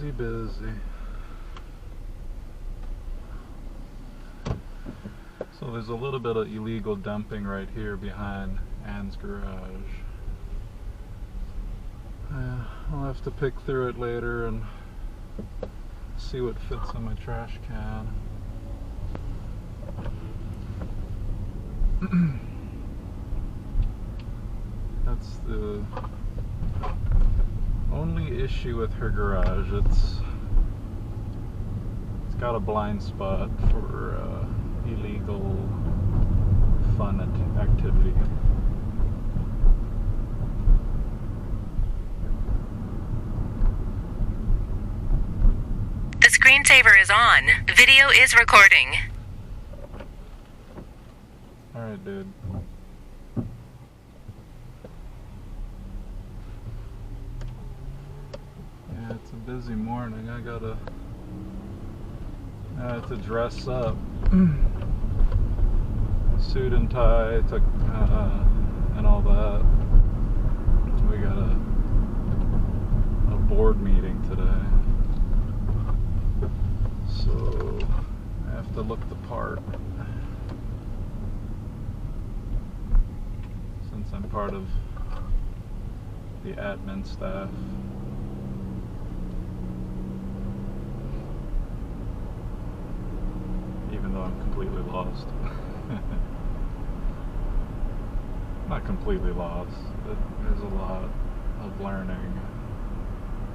Busy, busy. So there's a little bit of illegal dumping right here behind Ann's garage. I'll have to pick through it later and see what fits in my trash can. That's the only issue with her garage. It's got a blind spot for illegal fun activity. The screensaver is on. Video is recording. Alright, dude. Yeah, it's a busy morning. I have to dress up. Suit and tie, and all that. We got a board meeting today. So I have to look the part. Since I'm part of the admin staff. Even though I'm completely lost. Not completely lost, but there's a lot of learning.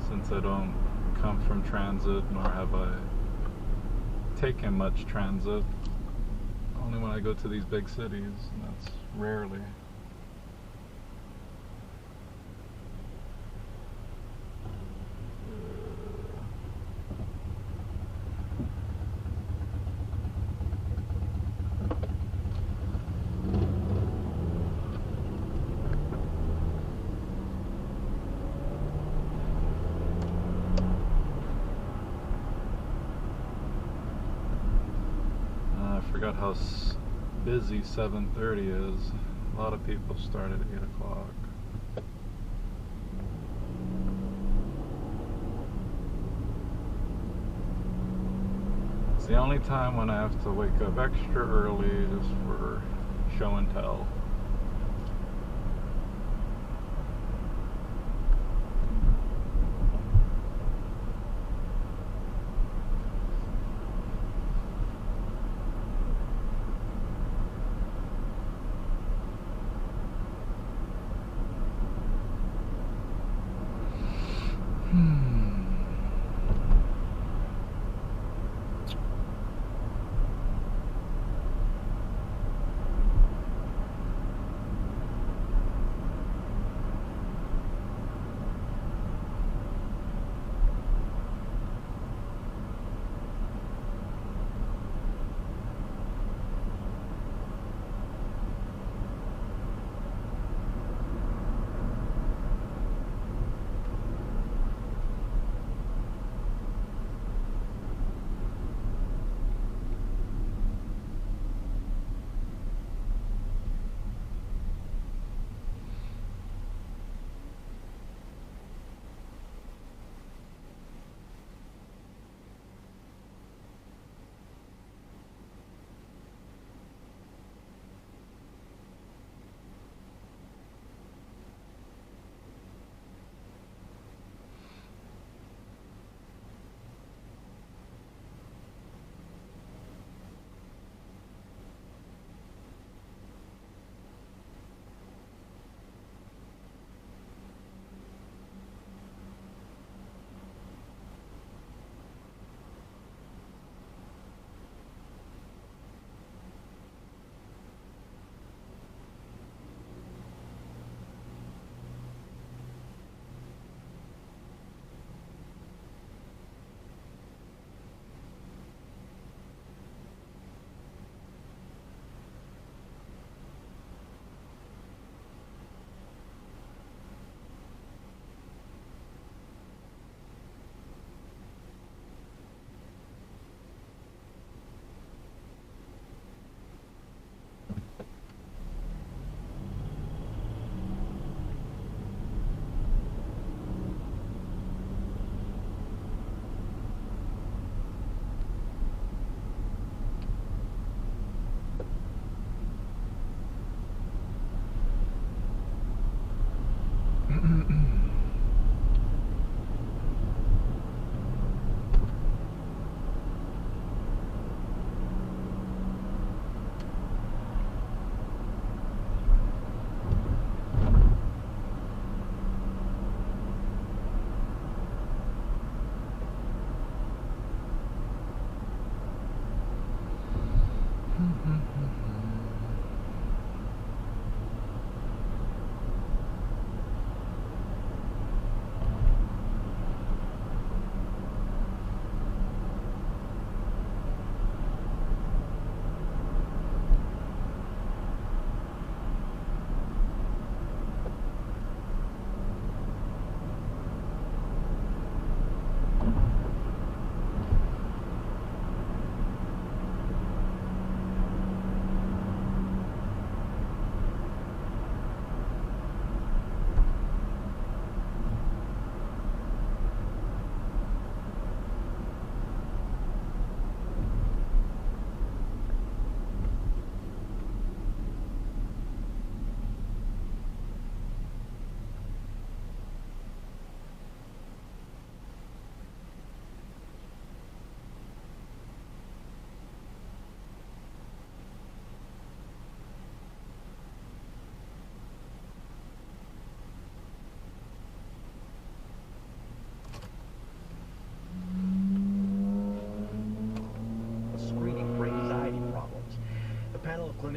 Since I don't come from transit, nor have I taken much transit. Only when I go to these big cities, and that's rarely. I forgot how busy 7:30 is. A lot of people start at 8 o'clock. It's the only time when I have to wake up extra early just for show and tell.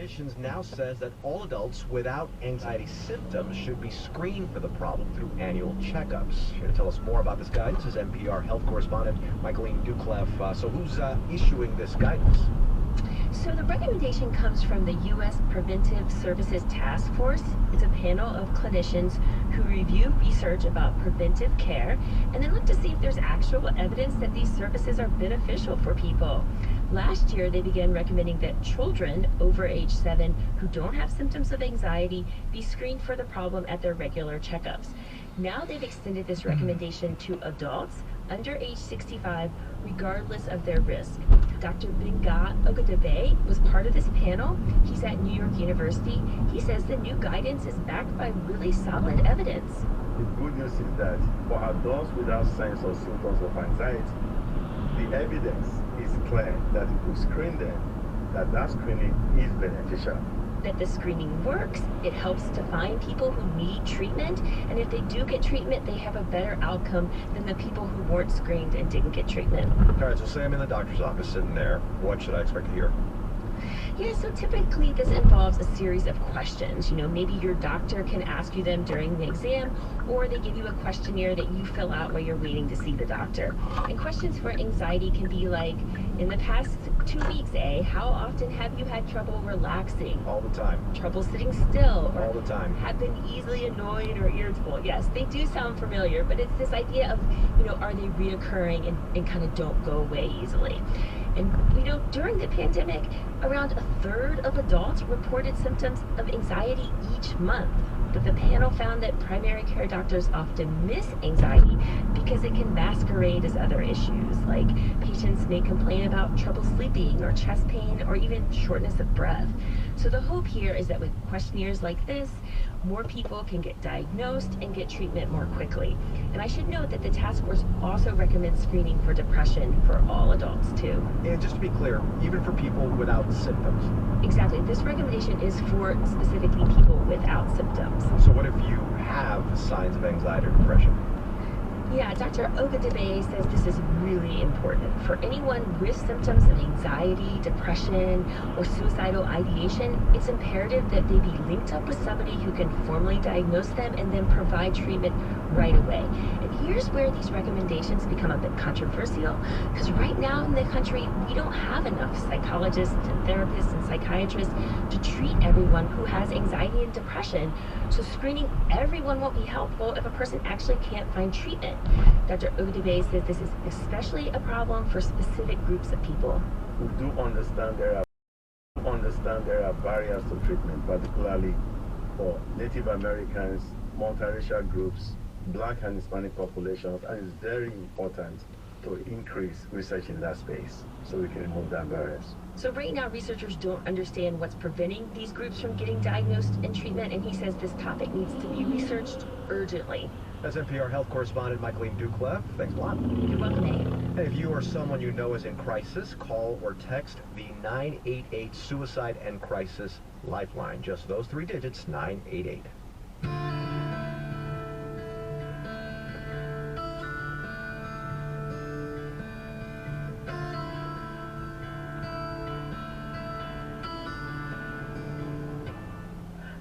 regulations now says that all adults without anxiety symptoms should be screened for the problem through annual checkups. Here to tell us more about this guidance is NPR health correspondent Michaeline Ducleff. So who's issuing this guidance? So the recommendation comes from the U.S. Preventive Services Task Force. It's a panel of clinicians who review research about preventive care and then look to see if there's actual evidence that these services are beneficial for people. Last year, they began recommending that children over age 7 who don't have symptoms of anxiety be screened for the problem at their regular checkups. Now they've extended this recommendation to adults under age 65, regardless of their risk. Dr. Benga Ogadebe was part of this panel. He's at New York University. He says the new guidance is backed by really solid evidence. The good news is that for adults without signs or symptoms of anxiety, the evidence is clear that if we screen them, that screening is beneficial. That the screening works, it helps to find people who need treatment, and if they do get treatment, they have a better outcome than the people who weren't screened and didn't get treatment. All right, so say I'm in the doctor's office sitting there. What should I expect to hear? Yeah, so typically this involves a series of questions. You know, maybe your doctor can ask you them during the exam, or they give you a questionnaire that you fill out while you're waiting to see the doctor. And questions for anxiety can be like, in the past 2 weeks, how often have you had trouble relaxing? All the time. Trouble sitting still? Or all the time. Have been easily annoyed or irritable? Yes, they do sound familiar, but it's this idea of, you know, are they reoccurring and kind of don't go away easily? And, you know, during the pandemic, around a third of adults reported symptoms of anxiety each month. But the panel found that primary care doctors often miss anxiety because it can masquerade as other issues, like patients may complain about trouble sleeping or chest pain or even shortness of breath. So the hope here is that with questionnaires like this, more people can get diagnosed and get treatment more quickly. And I should note that the task force also recommends screening for depression for all adults too. And just to be clear, even for people without symptoms. Exactly. This recommendation is for specifically people without symptoms. So what if you have signs of anxiety or depression? Yeah, Dr. Ogadebe says this is really important. For anyone with symptoms of anxiety, depression, or suicidal ideation, it's imperative that they be linked up with somebody who can formally diagnose them and then provide treatment right away. And here's where these recommendations become a bit controversial, because right now in the country, we don't have enough psychologists and therapists and psychiatrists to treat everyone who has anxiety and depression. So screening everyone won't be helpful if a person actually can't find treatment. Dr. Ogadebe says this is especially a problem for specific groups of people. We do understand there are barriers to treatment, particularly for Native Americans, multiracial groups, Black and Hispanic populations, and it's very important to increase research in that space so we can remove that barriers. So right now, researchers don't understand what's preventing these groups from getting diagnosed and treatment, and he says this topic needs to be researched urgently. That's NPR health correspondent Michaeline Ducleff. Thanks a lot. You're welcome, Hey, if you or someone you know is in crisis, call or text the 988 Suicide and Crisis Lifeline. Just those 3 digits, 988.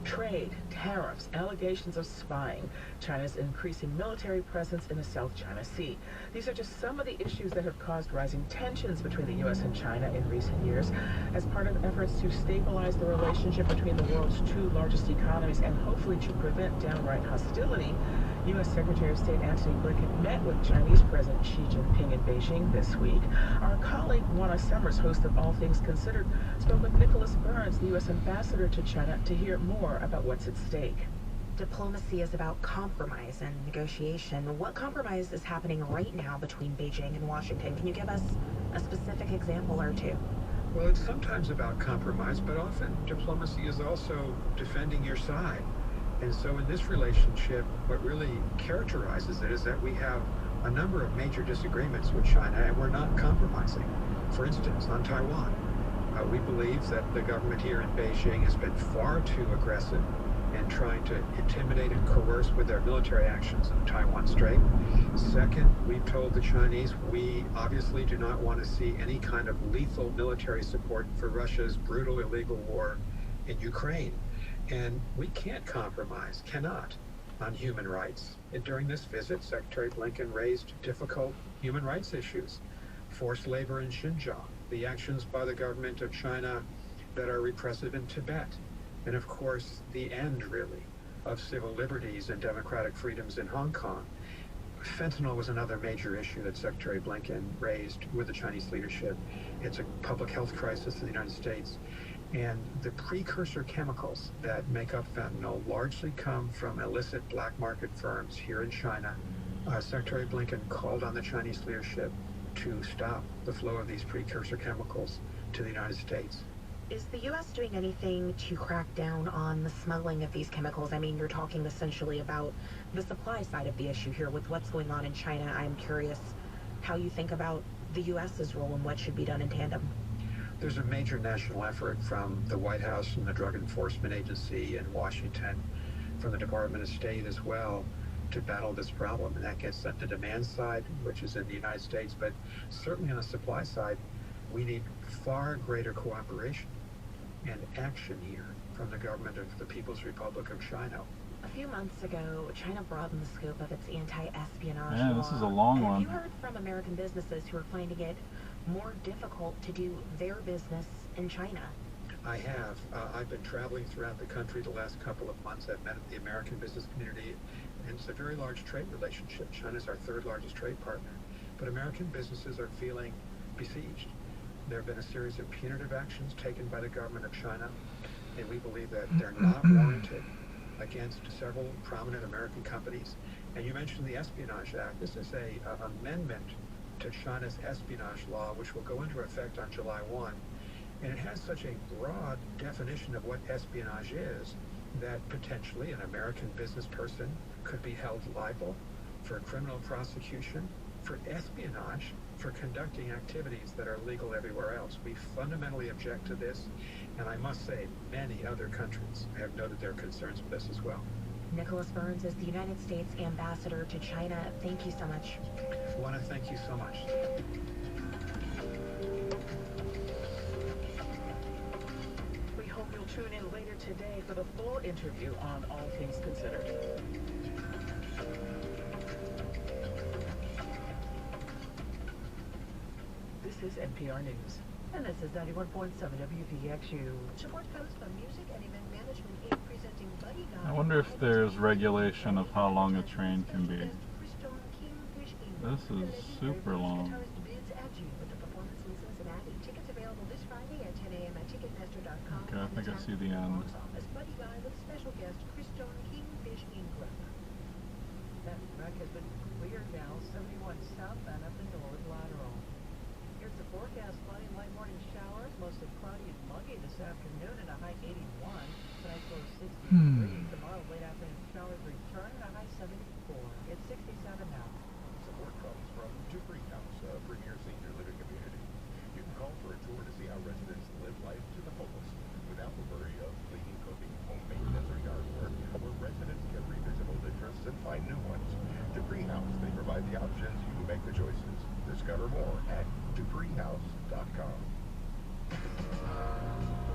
Trade, tariffs, allegations of spying, China's increasing military presence in the South China Sea. These are just some of the issues that have caused rising tensions between the U.S. and China in recent years as part of efforts to stabilize the relationship between the world's 2 largest economies and hopefully to prevent downright hostility. U.S. Secretary of State Antony Blinken met with Chinese President Xi Jinping in Beijing this week. Our colleague Juana Summers, host of All Things Considered, spoke with Nicholas Burns, the U.S. ambassador to China, to hear more about what's at stake. Diplomacy is about compromise and negotiation. What compromise is happening right now between Beijing and Washington? Can you give us a specific example or two? Well, it's sometimes about compromise, but often diplomacy is also defending your side. And so in this relationship, what really characterizes it is that we have a number of major disagreements with China, and we're not compromising. For instance, on Taiwan, we believe that the government here in Beijing has been far too aggressive in trying to intimidate and coerce with their military actions in the Taiwan Strait. Second, we've told the Chinese we obviously do not want to see any kind of lethal military support for Russia's brutal illegal war in Ukraine. And we can't compromise, cannot, on human rights. And during this visit, Secretary Blinken raised difficult human rights issues, forced labor in Xinjiang, the actions by the government of China that are repressive in Tibet, and of course, the end, really, of civil liberties and democratic freedoms in Hong Kong. Fentanyl was another major issue that Secretary Blinken raised with the Chinese leadership. It's a public health crisis in the United States, and the precursor chemicals that make up fentanyl largely come from illicit black market firms here in China. Secretary Blinken called on the Chinese leadership to stop the flow of these precursor chemicals to the United States. Is the U.S. doing anything to crack down on the smuggling of these chemicals? I mean, you're talking essentially about the supply side of the issue here with what's going on in China. I'm curious how you think about the U.S.'s role and what should be done in tandem. There's a major national effort from the White House and the Drug Enforcement Agency in Washington, from the Department of State as well, to battle this problem. And that gets at the demand side, which is in the United States, but certainly on the supply side, we need far greater cooperation and action here from the government of the People's Republic of China. A few months ago, China broadened the scope of its anti-espionage Yeah, law. this is a long one. Have you heard from American businesses who are finding it more difficult to do their business in China? I have. I've been traveling throughout the country the last couple of months. I've met the American business community, and it's a very large trade relationship. China's our third largest trade partner, but American businesses are feeling besieged. There have been a series of punitive actions taken by the government of China, and we believe that they're not warranted against several prominent American companies. And you mentioned the Espionage Act. This is an amendment to China's espionage law, which will go into effect on July 1. And it has such a broad definition of what espionage is that potentially an American business person could be held liable for criminal prosecution, for espionage, for conducting activities that are legal everywhere else. We fundamentally object to this, and I must say many other countries have noted their concerns with this as well. Nicholas Burns is the United States Ambassador to China. Thank you so much. I want to thank you so much. We hope you'll tune in later today for the full interview on All Things Considered. This is NPR News. And this is 91.7 WVXU. Support comes from Music and Event Management Inc. presenting Buddy Guy. I wonder if there's regulation of how long a train can be. This is super long. Okay, I think I see the end. Buddy Guy with special guest Christone Kingfish Ingram. That wreck has been cleared now, 71 southbound up the north lateral. Here's the forecast: cloudy, light morning showers, mostly cloudy and muggy this afternoon, and a high 81. Tonight low 63. Tomorrow late afternoon showers return, and a high 74. It's 67 now. Support comes from Dupree House, a premier senior living community. You can call for a tour to see how residents live life to the fullest without the worry of cleaning, cooking, home maintenance, or yard work, where residents can revisit old interests and find new ones. Dupree House, they provide the options, you make the choices. Discover more at dupreehouse.com.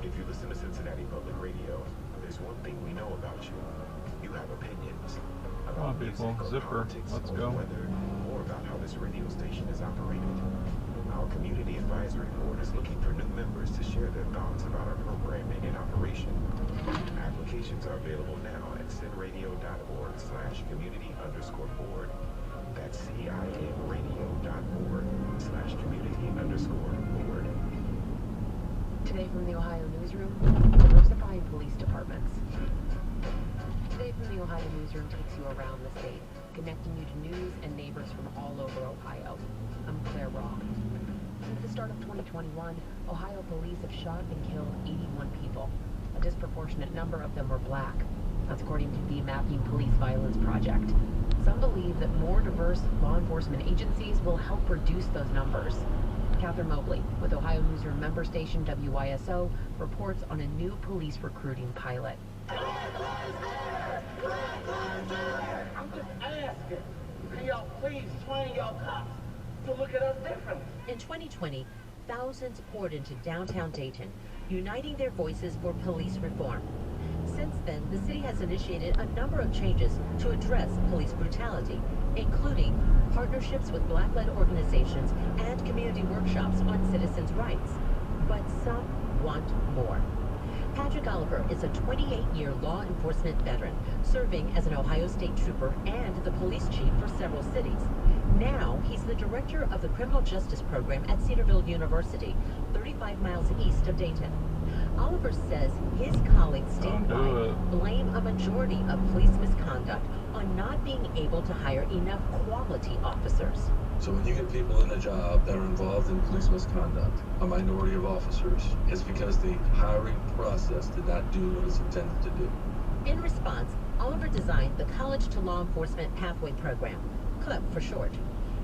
If you listen to Cincinnati Public Radio, there's one thing we know about you. You have opinions about people. music, Zipper. politics, Let's or go. weather, or about how this radio station is operated. Our Community Advisory Board is looking for new members to share their thoughts about our programming and operation. Applications are available now at cinradio.org/community_board. That's CINradio.org/community_board. Today from the Ohio Newsroom, diversifying police departments. Today from the Ohio Newsroom takes you around the state, connecting you to news and neighbors from all over Ohio. I'm Claire Rock. Since the start of 2021, Ohio police have shot and killed 81 people. A disproportionate number of them were black. That's according to the Mapping Police Violence Project. Some believe that more diverse law enforcement agencies will help reduce those numbers. Catherine Mobley, with Ohio Newsroom member station WYSO, reports on a new police recruiting pilot. I'm just asking, can y'all please train y'all cops to look at us differently? In 2020, thousands poured into downtown Dayton, uniting their voices for police reform. Since then, the city has initiated a number of changes to address police brutality, including partnerships with Black-led organizations and community workshops on citizens' rights. But some want more. Patrick Oliver is a 28-year law enforcement veteran, serving as an Ohio State trooper and the police chief for several cities. Now, he's the director of the Criminal Justice Program at Cedarville University, 35 miles east of Dayton. Oliver says his colleagues statewide blame a majority of police misconduct on not being able to hire enough quality officers. So when you get people in a job that are involved in police misconduct, a minority of officers, it's because the hiring process did not do what it's intended to do. In response, Oliver designed the College to Law Enforcement Pathway Program, CLEP for short.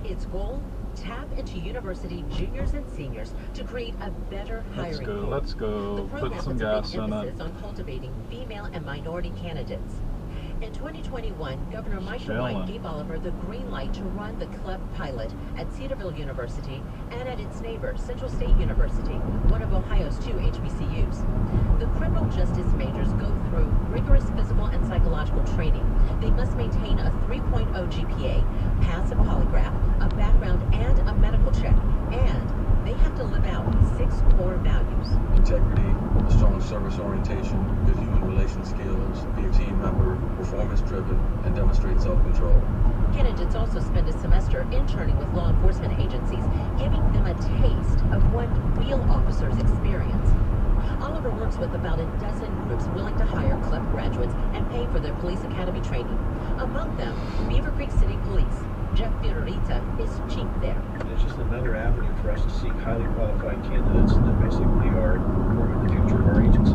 Its goal? Tap into university juniors and seniors to create a better hiring pool. Let's go. Put some gas in it. The program puts a big emphasis on cultivating female and minority candidates. In 2021, Governor Michael White gave Oliver the green light to run the CLEP pilot at Cedarville University and at its neighbor, Central State University, one of Ohio's 2 HBCUs. The criminal justice majors go through rigorous physical and psychological training. They must maintain a 3.0 GPA, pass a polygraph, a background and a medical check, and they have to live out 6 core values. Integrity, a strong service orientation, good human relation skills, be a team member, performance-driven, and demonstrate self-control. Candidates also spend a semester interning with law enforcement agencies, giving them a taste of what real officers experience. Oliver works with about a dozen groups willing to hire CLEP graduates and pay for their police academy training. Among them, Beaver Creek City Police. Jeff Fiorita is chief there. It's just another avenue for us to seek highly qualified candidates that basically are forming the future of our agency.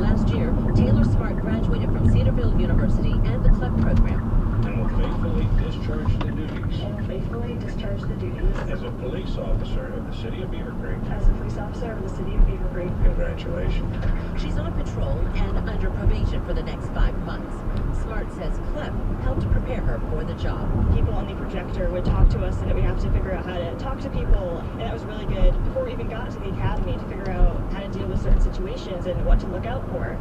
Last year, Taylor Smart graduated from Cedarville University and the CLEP program. And will faithfully discharge the duties. And will faithfully discharge the duties. As a police officer of the city of Beaver Creek. As a police officer of the city of Beaver Creek. Congratulations. She's on patrol and under probation for the next 5 months. Smart says CLEP helped prepare her for the job. People on the projector would talk to us so that we have to figure out how to talk to people, and that was really good before we even got to the academy to figure out how to deal with certain situations and what to look out for.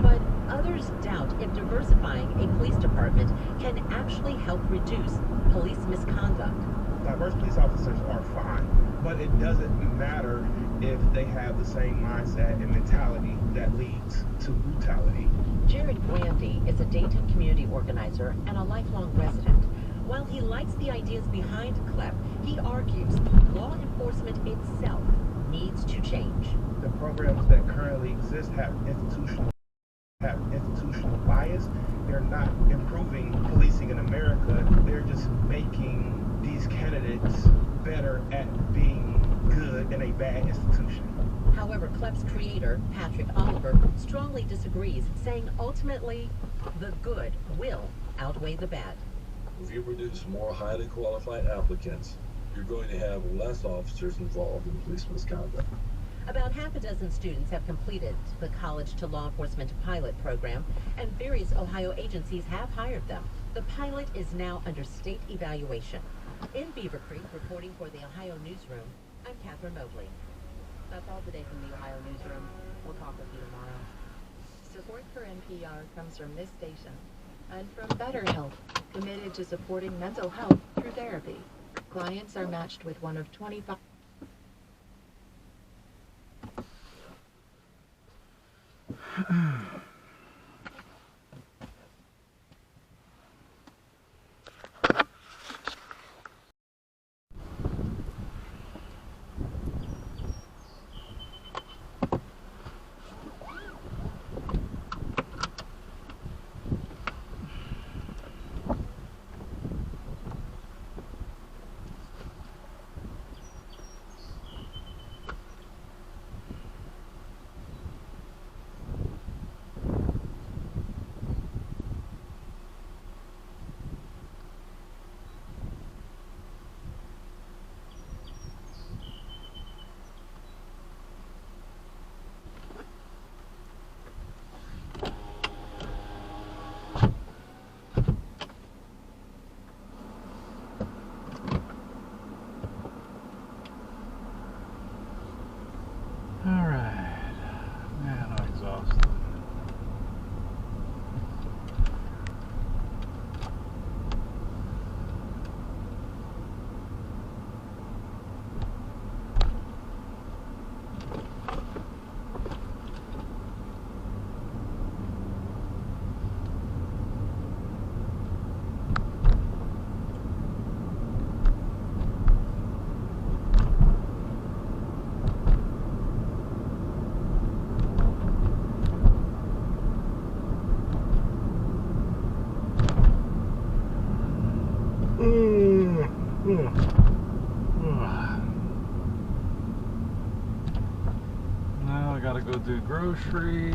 But others doubt if diversifying a police department can actually help reduce police misconduct. Diverse police officers are fine, but it doesn't matter if they have the same mindset and mentality that leads to brutality. Jared Brandy is a Dayton community organizer and a lifelong resident. While he likes the ideas behind CLEP, he argues law enforcement itself needs to change. The programs that currently exist have institutional bias. They're not improving policing in America. They're just making these candidates better at being good in a bad institution. However, CLEP's creator, Patrick Oliver, strongly disagrees, saying ultimately, the good will outweigh the bad. If you produce more highly qualified applicants, you're going to have less officers involved in police misconduct. About half a dozen students have completed the College to Law Enforcement pilot program, and various Ohio agencies have hired them. The pilot is now under state evaluation. In Beaver Creek, reporting for the Ohio Newsroom, I'm Catherine Mobley. That's all today from the Ohio Newsroom. We'll talk with you tomorrow. Support for NPR comes from this station and from BetterHelp, committed to supporting mental health through therapy. Clients are matched with one of 25... go do grocery.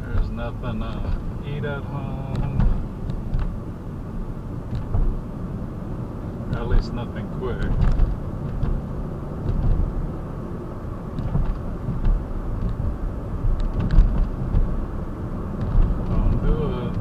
There's nothing to eat at home. Or at least nothing quick. Don't do it.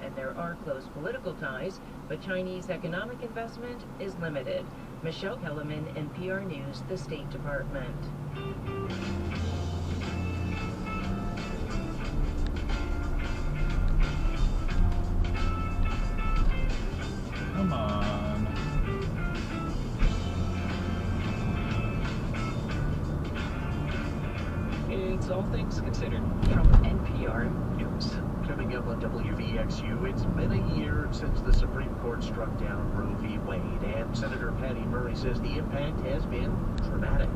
And there are close political ties, but Chinese economic investment is limited. Michelle Kellerman, NPR News, the State Department. Come on. It's All Things Considered from NPR News. Coming up on WVXU, it's been a year since the Supreme Court struck down Roe v. Wade, and Senator Patty Murray says the impact has been dramatic.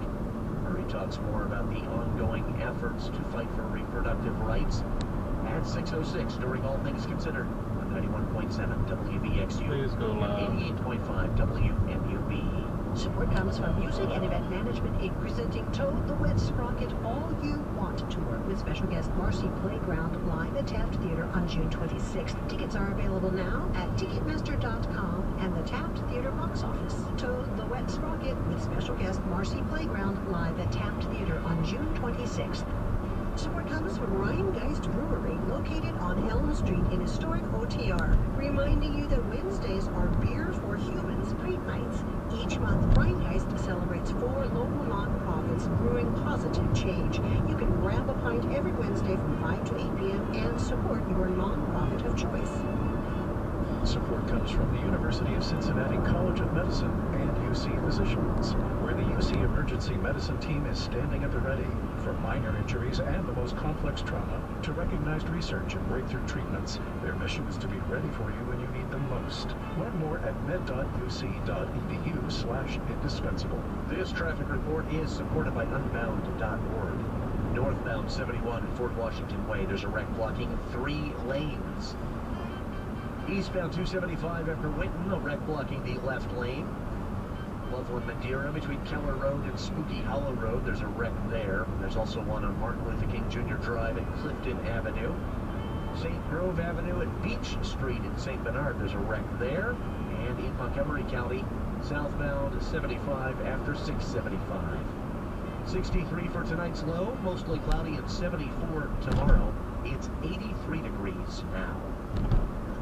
Murray talks more about the ongoing efforts to fight for reproductive rights at 6:06 during All Things Considered on 91.7 WVXU and 88.5 WMUB. Support comes from Music and Event Management Inc. presenting Toad the Wet Sprocket All You Want Tour with special guest Marcy Playground live at Taft Theater on June 26th. Tickets are available now at Ticketmaster.com and the Taft Theater box office. Toad the Wet Sprocket with special guest Marcy Playground live at Taft Theater on June 26th. Support comes from Ryan Geist Brewery, located on Elm Street in historic OTR, reminding you that Wednesdays are Beer for Humans treat nights. Each Each month, Bright Heist celebrates 4 local nonprofits brewing positive change. You can grab a pint every Wednesday from 5 to 8 p.m. and support your nonprofit of choice. Support comes from the University of Cincinnati College of Medicine and UC Physicians, where the UC Emergency Medicine team is standing at the ready for minor injuries and the most complex trauma to recognized research and breakthrough treatments. Their mission is to be ready for you when you need them most. Learn more at med.uc.edu/indispensable. This traffic report is supported by Unbound.org. Northbound 71 Fort Washington Way, there's a wreck blocking 3 lanes. Eastbound 275 after Winton, a wreck blocking the left lane. Loveland Madeira between Keller Road and Spooky Hollow Road, there's a wreck there. There's also one on Martin Luther King Jr. Drive and Clifton Avenue. St. Grove Avenue and Beach Street in St. Bernard, there's a wreck there. And in Montgomery County, southbound 75 after 675. 63 for tonight's low, mostly cloudy, and 74 tomorrow. It's 83 degrees now.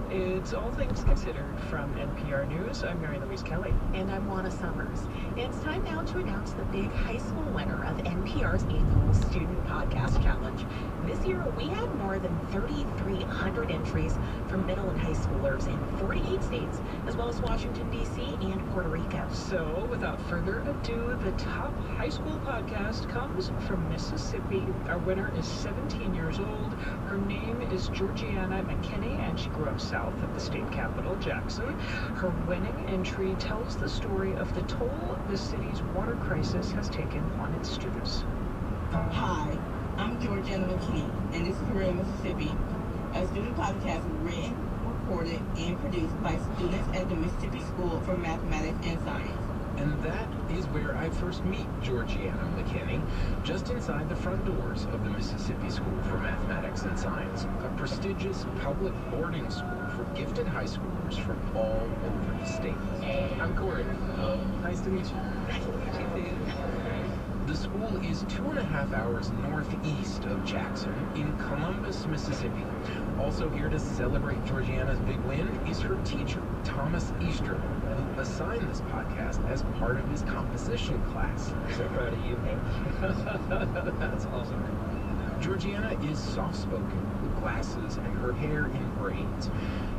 It's All Things Considered from NPR News. I'm Mary Louise Kelly. And I'm Juana Summers. It's time now to announce the big high school winner of NPR's annual Student Podcast Challenge. This year, we had more than 3,300 entries from middle and high schoolers in 48 states, as well as Washington, D.C. and Puerto Rico. So, without further ado, the top high school podcast comes from Mississippi. Our winner is 17 years old. Her name is Georgiana McKinney, and she grew up south of the state capital, Jackson. Her winning entry tells the story of the toll the city's water crisis has taken on its students. Hi, I'm Georgiana McKinney, and this is Career Mississippi, a student podcast written, recorded, and produced by students at the Mississippi School for Mathematics and Science. And that is where I first meet Georgiana McKinney, just inside the front doors of the Mississippi School for Mathematics and Science, a prestigious public boarding school for gifted high schoolers from all over the state. Hey, I'm Corey. Nice to meet you. Nice to meet you, too. The school is 2.5 hours northeast of Jackson in Columbus, Mississippi. Also here to celebrate Georgiana's big win is her teacher, Thomas Easterling, who assigned this podcast as part of his composition class. So proud of you. That's awesome. Georgiana is soft-spoken, with glasses and her hair in braids.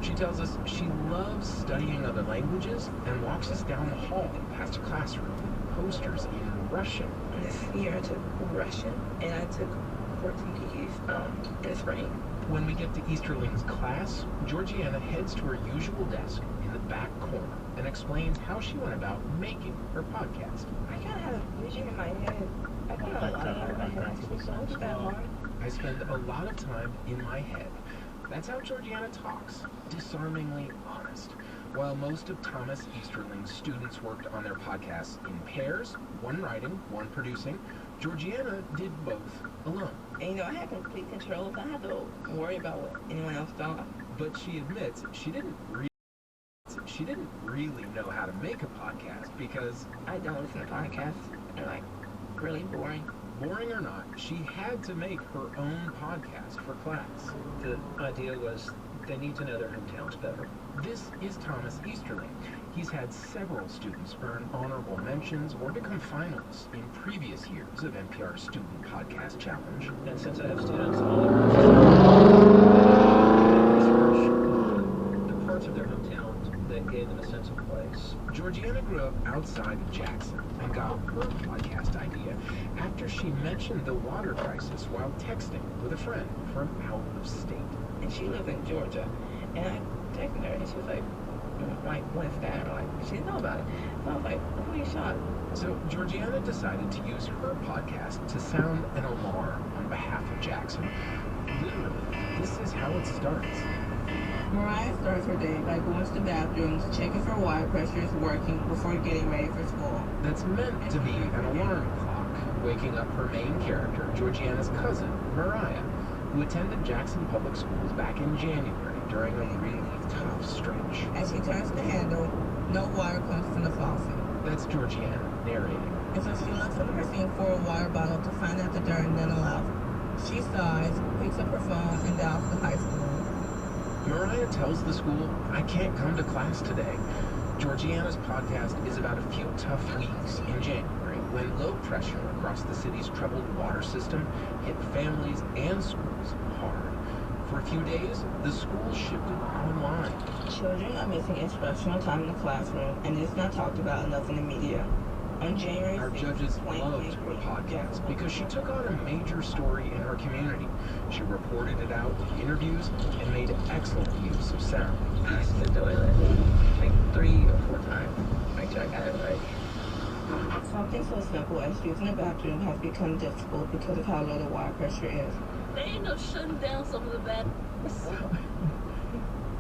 She tells us she loves studying other languages and walks us down the hall past a classroom with posters in Russian. This year I took Russian and I took Portuguese in the spring. When we get to Easterling's class, Georgiana heads to her usual desk in the back corner and explains how she went about making her podcast. I kind of had a vision in my head. I kind of had a lot of in my head, actually, so it wasn't that hard. I spend a lot of time in my head. That's how Georgiana talks, disarmingly honest. While most of Thomas Easterling's students worked on their podcasts in pairs, one writing, one producing, Georgiana did both alone. And I had complete control, so I had to worry about what anyone else thought. But she admits she didn't really know how to make a podcast because I don't listen to podcasts. They're like really boring. Boring or not, she had to make her own podcast for class. The idea was they need to know their hometowns better. This is Thomas Easterling. He's had several students earn honorable mentions or become finalists in previous years of NPR's Student Podcast Challenge. And since I have students all over research the parts of their hometowns that gave them a sense of place. Georgiana grew up outside of Jackson and got her podcast idea after she mentioned the water crisis while texting with a friend from out of state. And she lives in Georgia. And I texted her and she was like when's that? Like, she didn't know about it. So I was like, I'm pretty shocked. So Georgiana decided to use her podcast to sound an alarm on behalf of Jackson. Literally, this is how it starts. Mariah starts her day by going to the bathrooms, checking for water pressure is working before getting ready for school. That's meant to be an alarm clock, waking up her main character, Georgiana's cousin, Mariah, who attended Jackson Public Schools back in January during a really tough stretch. As she turns the handle, no water comes from the faucet. That's Georgiana narrating. And so she looks under her sink for a water bottle to find out the dirt and then allows. She sighs, picks up her phone, and dials the high school. Mariah tells the school, I can't come to class today. Georgiana's podcast is about a few tough weeks in January when low pressure across the city's troubled water system hit families and schools hard. For a few days, the school shifted online. Children are missing instructional time in the classroom, and it's not talked about enough in the media. On January 6th, Our judges loved her podcast because she took on a major story in her community. She reported it out with interviews and made excellent use of sound. I used the toilet like 3 or 4 times. Make sure I got it right. Something so simple as using the bathroom has become difficult because of how low the water pressure is. They ain't no shutting down some of the bad.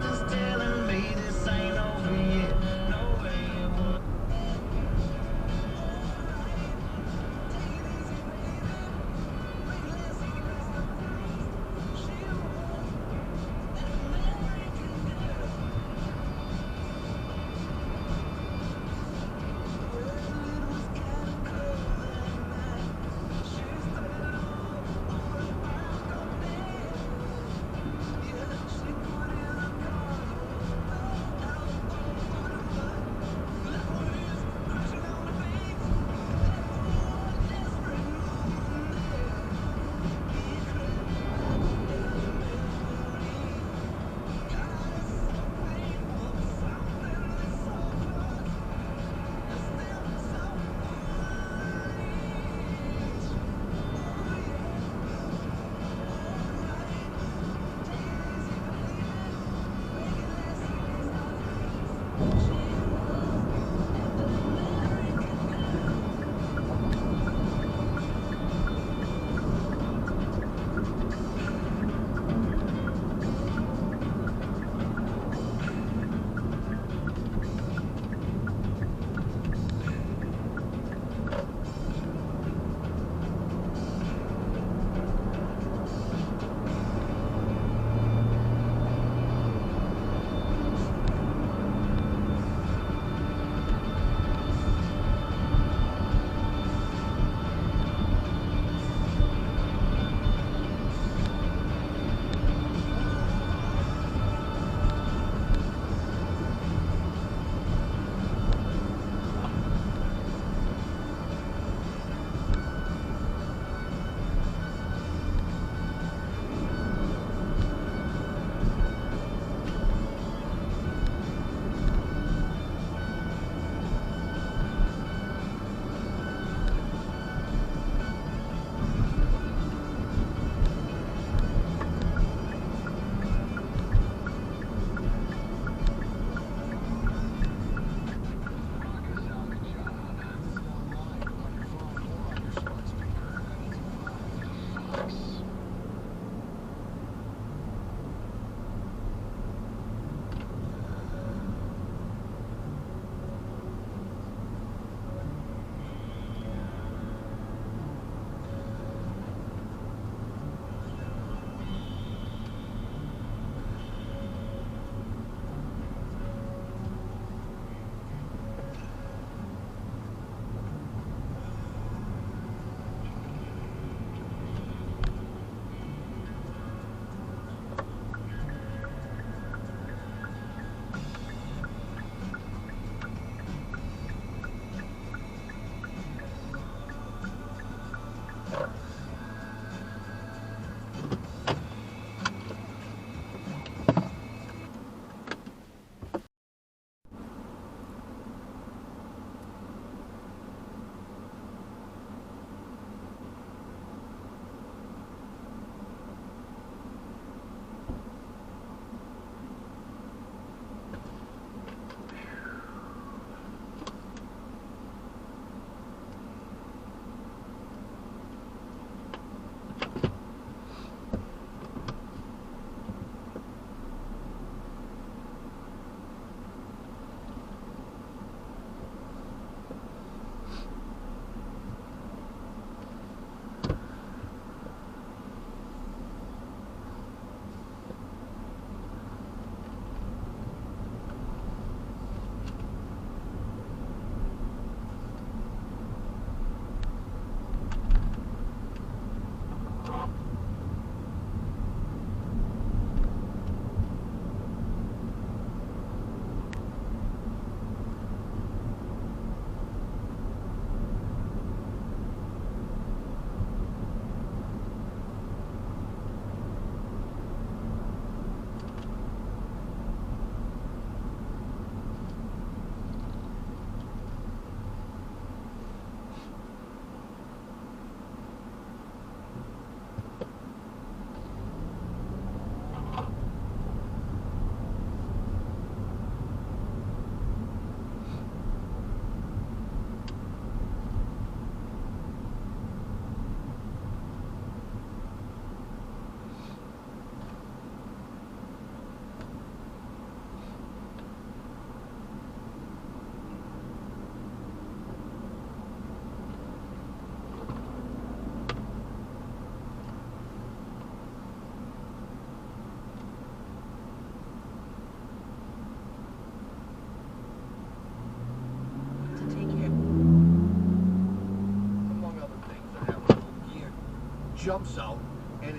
Just telling me this ain't over yet. No way it would. jumps out and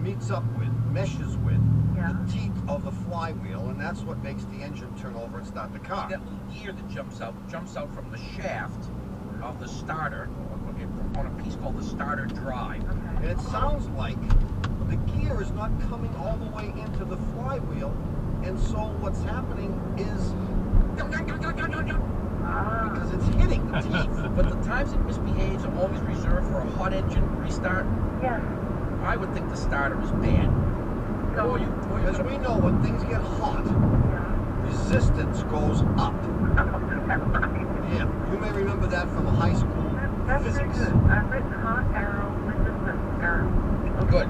meets up with, meshes with the teeth of the flywheel, and that's what makes the engine turn over and start the car. That little gear that jumps out from the shaft of the starter on a piece called the starter drive. And it sounds like the gear is not coming all the way into the flywheel, and so what's happening is because it's hitting the teeth. But the times it misbehaves are always reserved for a hot engine restart. Yeah. I would think the starter is bad. Because we know when things get hot, resistance goes up. Yeah, you may remember that from high school physics. I've written hot arrow, resistance arrow. Good.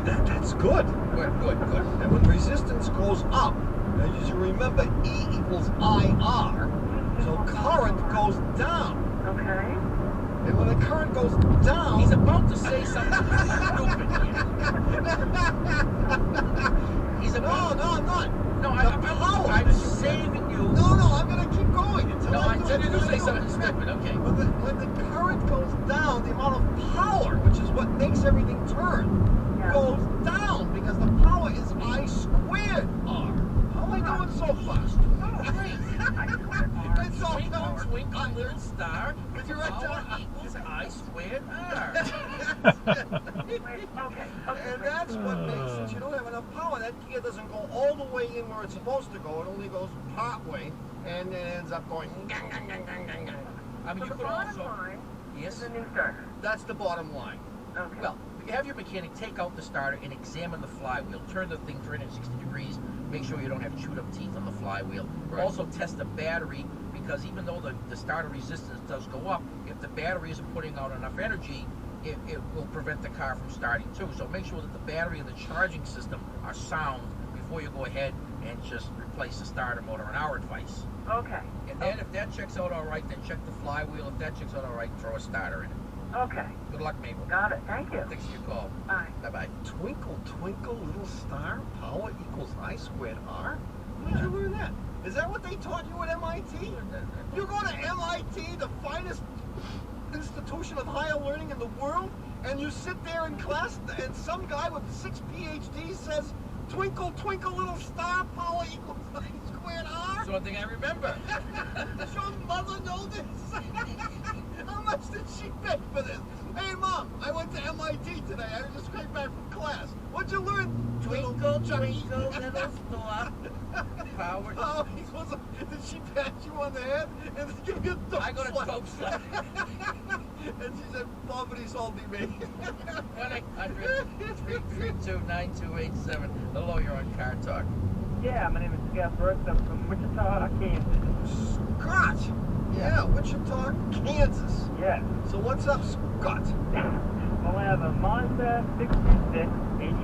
That's good. Good. And when resistance goes up, as you remember, E equals IR, so current goes down. Okay. And when the current goes down... He's about to say something stupid here. No, I'm not. No, I'm saving you. No, I'm going to keep going. No, I said you to say something stupid, okay. When the current goes down, the amount of power, which is what makes everything turn, goes down because the power is I squared R. How am I doing so fast? It's all Twinkle, little star. Power equals I squared R. And that's what makes it. You don't have enough power. That gear doesn't go all the way in where it's supposed to go. It only goes part way, and then ends up going. I mean, you could also. Yes. The new starter. That's the bottom line. Okay. Well, have your mechanic take out the starter and examine the flywheel. Turn the thing 360 degrees. Make sure you don't have chewed up teeth on the flywheel. Right. Also test the battery, because even though the starter resistance does go up, if the battery isn't putting out enough energy, it will prevent the car from starting too. So make sure that the battery and the charging system are sound before you go ahead and just replace the starter motor on our advice. Okay. And then if that checks out all right, then check the flywheel. If that checks out all right, throw a starter in it. Okay. Good luck, Mabel. Got it. Thank you. Thanks for your call. Bye. Bye-bye. Twinkle, twinkle, little star, power equals I squared R? Where did you learn that? Is that what they taught you at MIT? You go to MIT, the finest institution of higher learning in the world, and you sit there in class and some guy with 6 PhDs says, twinkle, twinkle, little star, power equals I squared R? That's one thing I remember. Does your mother know this? How much did she pay for this? Hey, Mom, I went to MIT today. I just came back from class. What'd you learn? Twinkle, twinkle, little star. Power. Oh, did she pat you on the head and give you a dope I got a dope slap. And she said, poverty's all be me. 1-800-332-9287. Hello, you're on Car Talk. Yeah, my name is Scott Brooks. I'm from Wichita, Kansas. Scott? Yeah, Wichita, Kansas. Yeah. So what's up, Scott? Well, I have a Mazda 626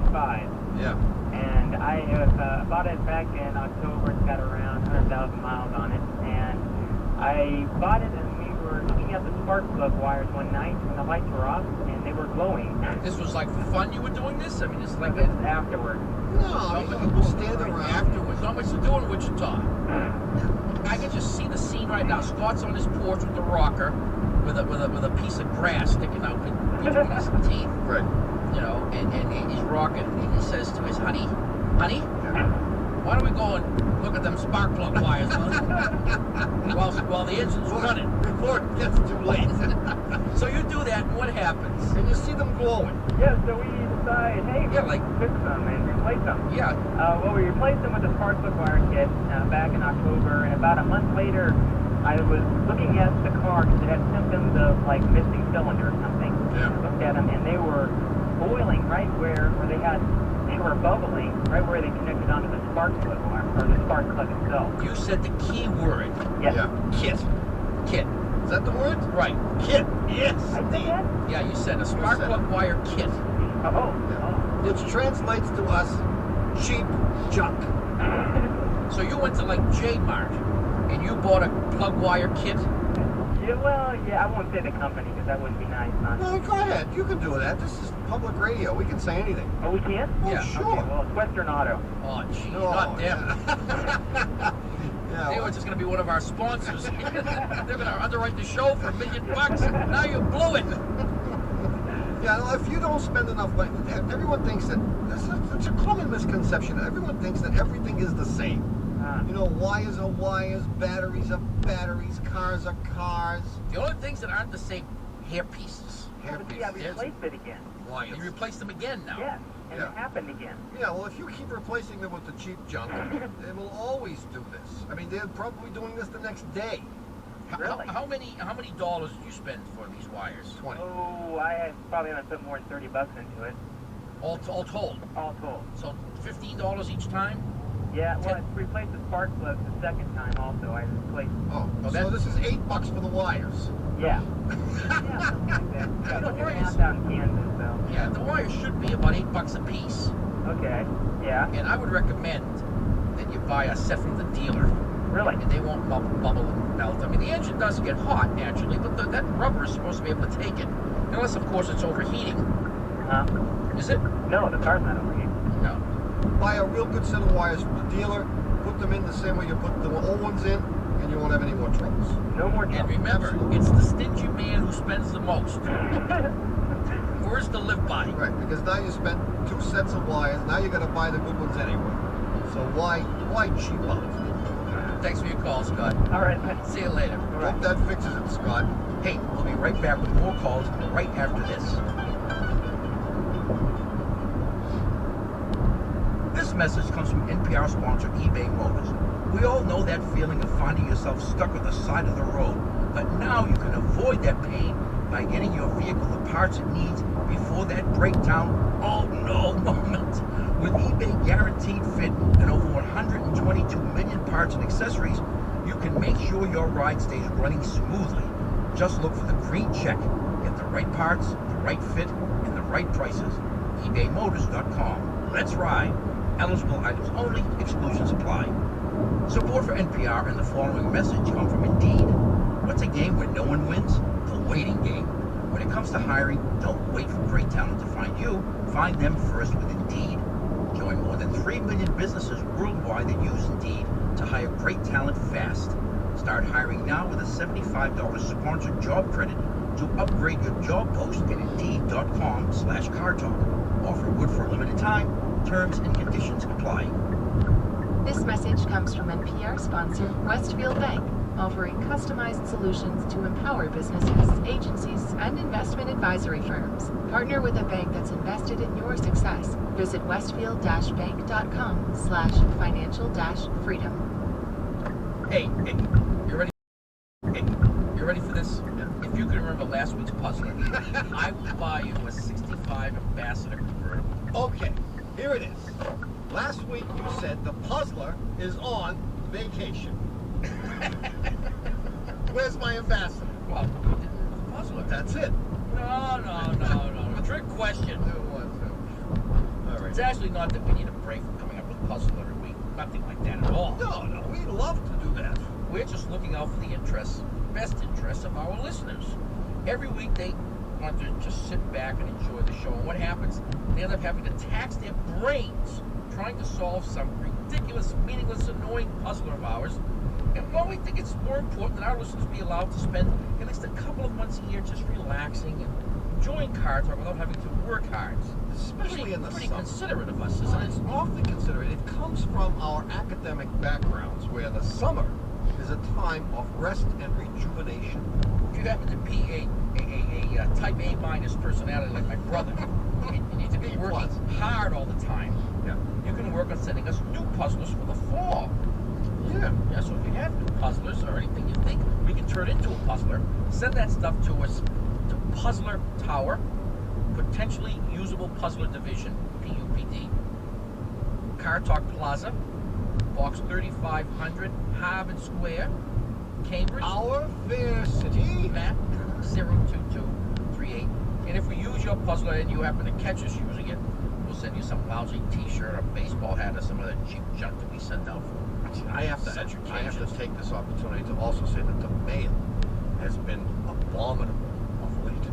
85. Yeah. And I have bought it back in October. It's got around 100,000 miles on it. And I bought it and we were looking at the spark plug wires one night and the lights were off and they were glowing. This was like for fun you were doing this? I mean, it's like this is afterward. No, people stand around. Afterwards. Not much to do in Wichita. I can just see the scene right now. Scott's on his porch with the rocker, with a piece of grass sticking out between his teeth. Right. You know, and he's rocking. And he says to his honey, why don't we go and look at them spark plug wires while the engine's running before it gets too late. So you do that, and what happens? And you see them glowing. Yeah, so we decide, hey, we'll fix them and replace them. Yeah. Well, we replaced them with a spark plug wire kit back in October, and about a month later, I was looking at the car because it had symptoms of like missing cylinder or something. Yeah. I looked at them, and they were boiling right where they were bubbling right where they connected onto the spark plug wire, or the spark plug itself. You said the key word. Yes. Yeah. Kit. Is that the word? Right. Kit. Yes. I said that? Yeah, you said a spark plug wire kit. Oh. Which translates to us cheap junk. So you went to like J-Mart and you bought a plug wire kit? Yeah, well, yeah, I won't say the company because that wouldn't be nice, huh? No, go ahead. You can do that. This is public radio. We can say anything. Oh, we can? Oh, yeah. Sure. Okay, well, it's Western Auto. Oh, geez, not them. Yeah, they were just going to be one of our sponsors. They're going to underwrite the show for $1 million. Now you blew it. Yeah, well, if you don't spend enough money, everyone thinks that, it's a common misconception. Everyone thinks that everything is the same. You know, wires are wires, batteries are batteries, cars are cars. The only things that aren't the same, hair pieces. But see, I replaced it again. Why? You replace them again now. Yes, and it happened again. Yeah, well, if you keep replacing them with the cheap junk, they will always do this. I mean, they're probably doing this the next day. Really? How many dollars did you spend for these wires? 20. Oh, I had probably gonna put more than $30 into it. All told? All told. So $15 each time? Yeah, well, I replaced the spark plugs the second time also. I replaced. Oh, so this is $8 for the wires. Yeah. Yeah, something like that. Yeah, look at math out in Kansas, so. Yeah, the wires should be about $8 a piece. Okay. Yeah. And I would recommend that you buy a set from the dealer. Really? And they won't bubble and melt. I mean, the engine does get hot naturally, but that rubber is supposed to be able to take it. Unless, of course, it's overheating. Is it? No, the car's not overheating. No. Buy a real good set of wires from the dealer, put them in the same way you put the old ones in, and you won't have any more troubles. No more And trouble. remember, it's the stingy man who spends the most. Words to live by. Right, because now you spent 2 sets of wires, now you got to buy the good ones anyway. So why cheap out? Thanks for your call, Scott. All right. See you later. Hope that fixes it, Scott. Hey, we'll be right back with more calls right after this. This message comes from NPR sponsor eBay Motors. We all know that feeling of finding yourself stuck on the side of the road, but now you can avoid that pain by getting your vehicle the parts it needs before that breakdown, oh no moment. With eBay Guaranteed Fit and over 122 million parts and accessories, you can make sure your ride stays running smoothly. Just look for the green check. Get the right parts, the right fit, and the right prices. ebaymotors.com. Let's ride. Eligible items only. Exclusions apply. Support for NPR and the following message come from Indeed. What's a game where no one wins? The waiting game. When it comes to hiring, don't wait for great talent to find you. Find them first with Indeed. Join more than 3 million businesses worldwide that use Indeed to hire great talent fast. Start hiring now with a $75 sponsored job credit to upgrade your job post at Indeed.com/CarTalk. Offer good for a limited time. Terms and conditions apply. This message comes from NPR sponsor Westfield Bank, offering customized solutions to empower businesses, agencies, and investment advisory firms. Partner with a bank that's invested in your success. Visit westfield-bank.com/financial-freedom. Hey, you ready? Hey, you ready for this? If you can remember last week's puzzler, I will buy you a 65 Ambassador convertible. Okay, here it is. Last week you said the puzzler is on vacation. Where's my ambassador? Well, you didn't know the puzzler. That's it. No. Trick question. All right. It's actually not that we need a break from coming up with puzzle every week. Nothing like that at all. No, we'd love to do that. We're just looking out for the best interests of our listeners. Every week they want to just sit back and enjoy the show. And what happens? They end up having to tax their brains trying to solve some ridiculous, meaningless, annoying puzzler of ours. And well, we think it's more important that our listeners be allowed to spend at least a couple of months a year just relaxing and enjoying Car Talk without having to work hard. Especially in the pretty summer. Considerate of us, isn't it? It's awfully considerate. It comes from our academic backgrounds, where the summer is a time of rest and rejuvenation. If you happen to be a type A minus personality like my brother, you need to be working hard all the time. Yeah. You can work on sending us new puzzlers for the fall. Yeah. So if you have new puzzlers or anything you think we can turn into a puzzler, send that stuff to us to Puzzler Tower, Potentially Usable Puzzler Division, PUPD, Car Talk Plaza, Box 3500, Harvard Square, Cambridge. Our fair city. Matt 02238. And if we use your puzzler and you happen to catch us using it, we'll send you some lousy T-shirt or baseball hat or some of the cheap junk that we send out for. I have to take this opportunity to also say that the mail has been abominable of late.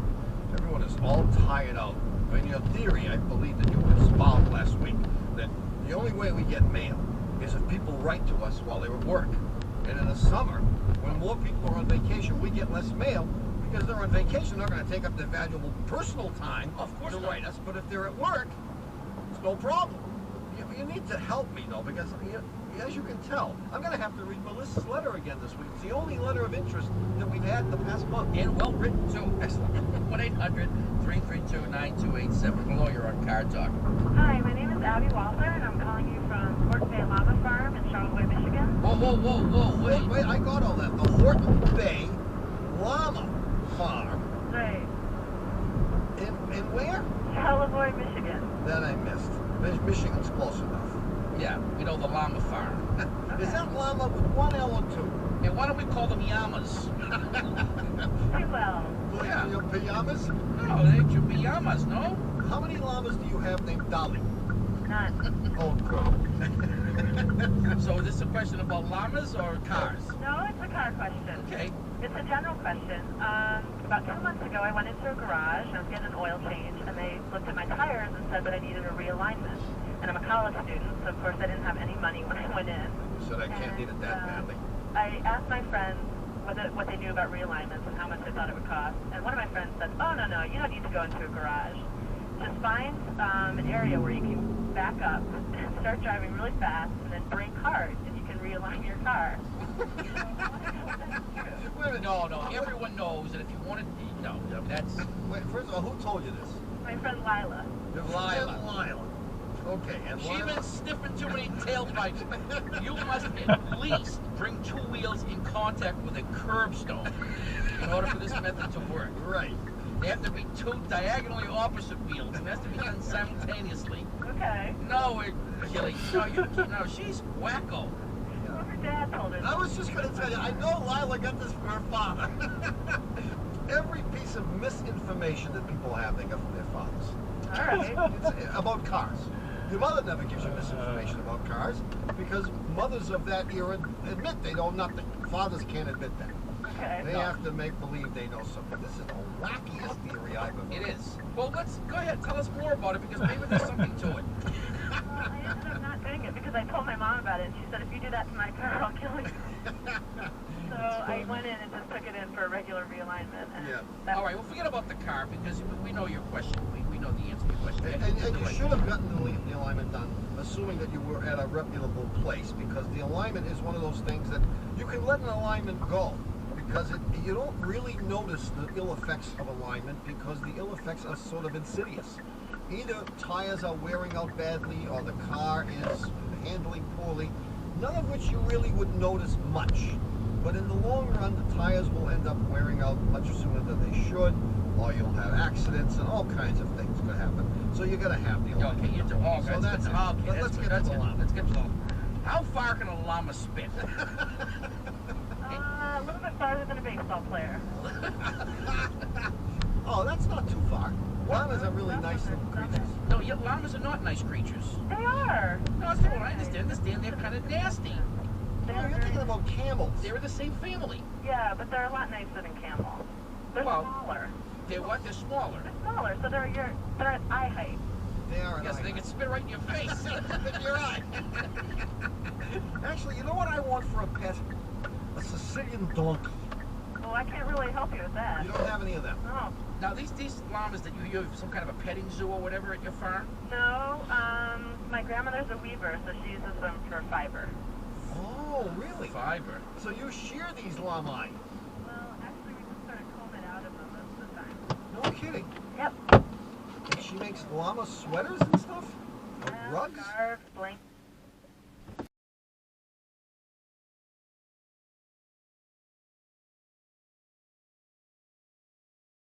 Everyone is all tired out. In your theory, I believe that you espoused last week that the only way we get mail is if people write to us while they're at work. And in the summer, when more people are on vacation, we get less mail Because they're on vacation, they're going to take up their valuable personal time to write us. But if they're at work, it's no problem. You need to help me, though, because as you can tell, I'm going to have to read Melissa's letter again this week. It's the only letter of interest that we've had in the past month. And well written, too. Excellent. 1-800-332-9287. Hello, you're on Car Talk. Hi, my name is Abby Walther, and I'm calling you from Horton Bay Llama Farm in Charlevoix, Michigan. Whoa, wait, I got all that. The Horton Bay Llama Farm. Right. In where? Charlevoix, Michigan. That I missed. Michigan's close enough. Yeah, we know the llama farm. Is that llama with one L or two? And why don't we call them yamas? Well. Yeah. Your pajamas? No, they're your pajamas, no? How many llamas do you have named Dolly? None. Oh, good. So is this a question about llamas or cars? No, it's a car question. Okay. It's a general question. About 2 months ago, I went into a garage, and I was getting an oil change, and they looked at my tires and said that I needed a realignment. And I'm a college student, so of course I didn't have any money when I went in. You said I can't need it that badly. I asked my friends what they knew about realignments and how much they thought it would cost. And one of my friends said, oh, no, you don't need to go into a garage. Just find an area where you can back up and start driving really fast and then brake hard, and you can realign your car. No, everyone knows that if you want to, no, that's... Wait, first of all, who told you this? My friend Lila. Lila. Okay, and She's been sniffing too many tailpipes. You must at least bring two wheels in contact with a curbstone in order for this method to work. Right. They have to be two diagonally opposite wheels, and it has to be done simultaneously. Okay. No, Gilly, no, she's wacko. Well, her dad told her. I was just going to tell you, I know Lila got this from her father. Every piece of misinformation that people have, they got from their fathers. All right. It's about cars. Your mother never gives you misinformation about cars because mothers of that era admit they know nothing. Fathers can't admit that. Okay. They have to make believe they know something. This is the wackiest theory I've ever heard. It is. Well, go ahead, tell us more about it because maybe there's something to it. Well, I ended up not doing it because I told my mom about it, and she said, if you do that to my car, I'll kill you. So I went in and just took it in for a regular realignment. And All right, well, forget about the car because we know your question. We know the answer to your question. And you should have gotten the alignment done, assuming that you were at a reputable place, because the alignment is one of those things that you can let an alignment go, because you don't really notice the ill effects of alignment because the ill effects are sort of insidious. Either tires are wearing out badly or the car is handling poorly, none of which you really would notice much. But in the long run, the tires will end up wearing out much sooner than they should, or you'll have accidents and all kinds of things could happen. So you're going to have the alignment. Okay, you're all So that's it. Let's get to the llama. Let's get to the llama. How far can a llama spit? a little bit farther than a baseball player. Oh, that's not too far. Llamas are really nice little creatures. No, llamas are not nice creatures. They are. No, that's not what I understand. They're kind of nasty. No, you're thinking about camels. They're in the same family. Yeah, but they're a lot nicer than camels. They're smaller. They're what? They're smaller. They're smaller, so they're at eye height. They are at Yes, eye they can spit right in your face. in your eye. Actually, you know what I want for a pet? A Sicilian donkey. Well, I can't really help you with that. You don't have any of them? No. Now, these llamas that you have some kind of a petting zoo or whatever at your farm? No, my grandmother's a weaver, so she uses them for fiber. Oh, really? Fiber. So you shear these llama? Well, actually, we just started combing out of them most of the time. No kidding. Yep. And she makes llama sweaters and stuff? Or rugs? Scarves, blankets.